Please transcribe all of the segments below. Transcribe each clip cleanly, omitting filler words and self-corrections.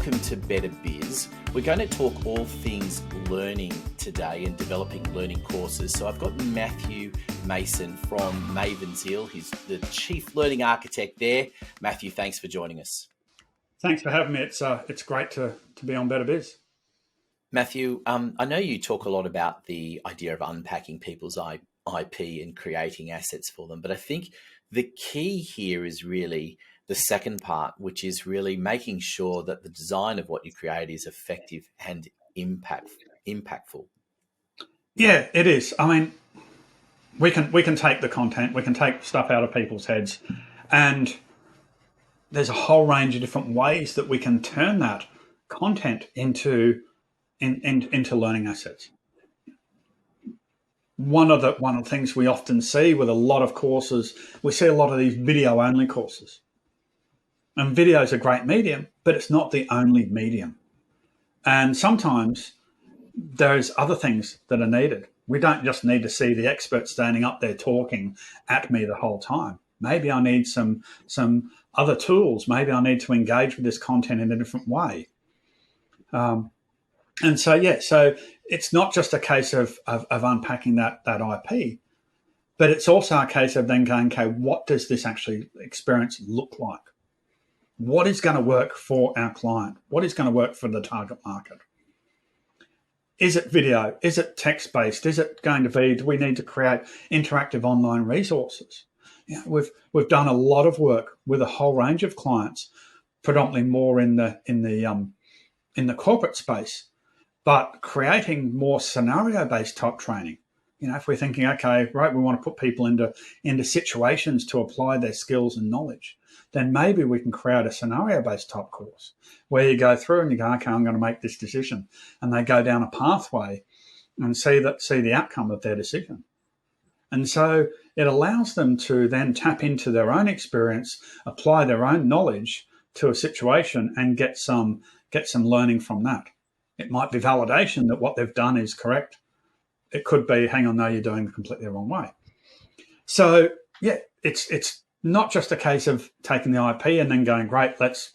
welcome to Better Biz. We're going to talk all things learning today and developing learning courses. So I've got Matthew Mason from Maven's Hill. He's the Chief Learning Architect there. Matthew, thanks for joining us. Thanks for having me. It's great to be on Better Biz. Matthew, I know you talk a lot about the idea of unpacking people's IP and creating assets for them, but I think the key here is really the second part, which is really making sure that the design of what you create is effective and impactful. Yeah, it is. I mean, we can take the content, we can take stuff out of people's heads, and there's a whole range of different ways that we can turn that content into learning assets. One of the things we often see with a lot of courses, we see a lot of these video only courses. And video is a great medium, but it's not the only medium. And sometimes there's other things that are needed. We don't just need to see the expert standing up there talking at me the whole time. Maybe I need some other tools. Maybe I need to engage with this content in a different way. So it's not just a case of unpacking that IP, but it's also a case of then going, okay, what does this actually experience look like? What is going to work for our client? What is going to work for the target market? Is it video? Is it text-based? Is it going to be, do we need to create interactive online resources? You know, we've done a lot of work with a whole range of clients, predominantly more in the corporate space, but creating more scenario-based type training. You know, if we're thinking, okay, right, we want to put people into situations to apply their skills and knowledge, then maybe we can create a scenario-based type course where you go through and you go, okay, I'm going to make this decision. And they go down a pathway and see the outcome of their decision. And so it allows them to then tap into their own experience, apply their own knowledge to a situation and get some learning from that. It might be validation that what they've done is correct. It could be, hang on, no, you're doing it completely the wrong way. So yeah, it's not just a case of taking the IP and then going, great, let's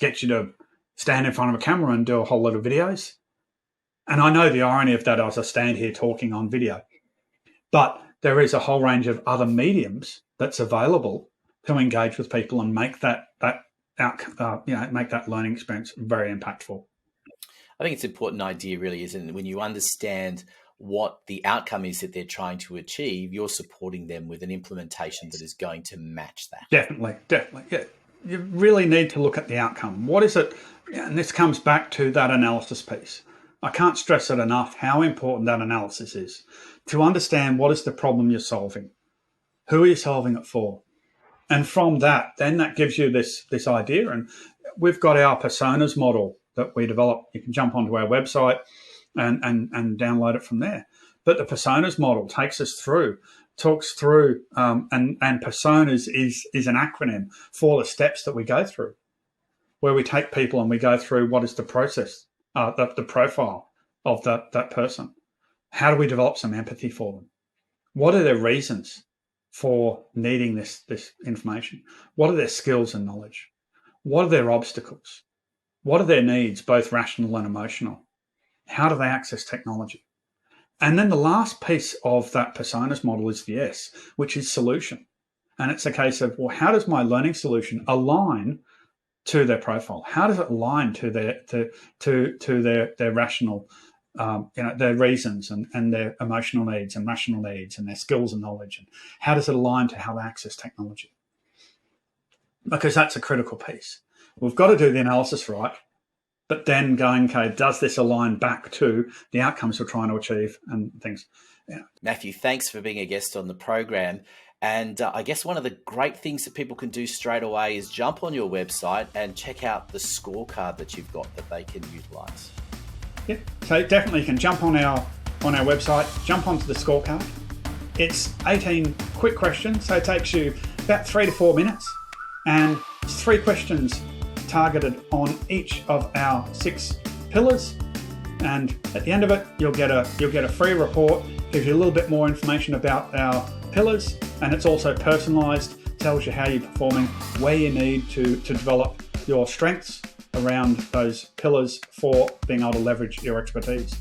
get you to stand in front of a camera and do a whole lot of videos. And I know the irony of that as I stand here talking on video, but there is a whole range of other mediums that's available to engage with people and make that learning experience very impactful. I think it's an important idea, really, isn't it? When you understand what the outcome is that they're trying to achieve, you're supporting them with an implementation that is going to match that. Definitely. Yeah. You really need to look at the outcome. What is it? And this comes back to that analysis piece. I can't stress it enough how important that analysis is to understand what is the problem you're solving, who are you solving it for, and from that, then that gives you this idea. And we've got our personas model that we developed. You can jump onto our website and download it from there. But the personas model talks through, and personas is an acronym for the steps that we go through, where we take people and we go through what is the process, the profile of that person. How do we develop some empathy for them? What are their reasons for needing this information? What are their skills and knowledge? What are their obstacles? What are their needs, both rational and emotional? How do they access technology? And then the last piece of that personas model is the S, which is solution. And it's a case of, well, how does my learning solution align to their profile? How does it align to their rational, their reasons and their emotional needs and rational needs and their skills and knowledge? And how does it align to how they access technology? Because that's a critical piece. We've got to do the analysis right, but then going, okay, does this align back to the outcomes we're trying to achieve and things? Yeah. Matthew, thanks for being a guest on the program. And I guess one of the great things that people can do straight away is jump on your website and check out the scorecard that you've got that they can utilize. Yeah, so definitely you can jump on our website, jump onto the scorecard. It's 18 quick questions, so it takes you about 3 to 4 minutes, and it's 3 questions targeted on each of our 6 pillars. And at the end of it, you'll get a free report, gives you a little bit more information about our pillars, and it's also personalized, tells you how you're performing, where you need to develop your strengths around those pillars for being able to leverage your expertise.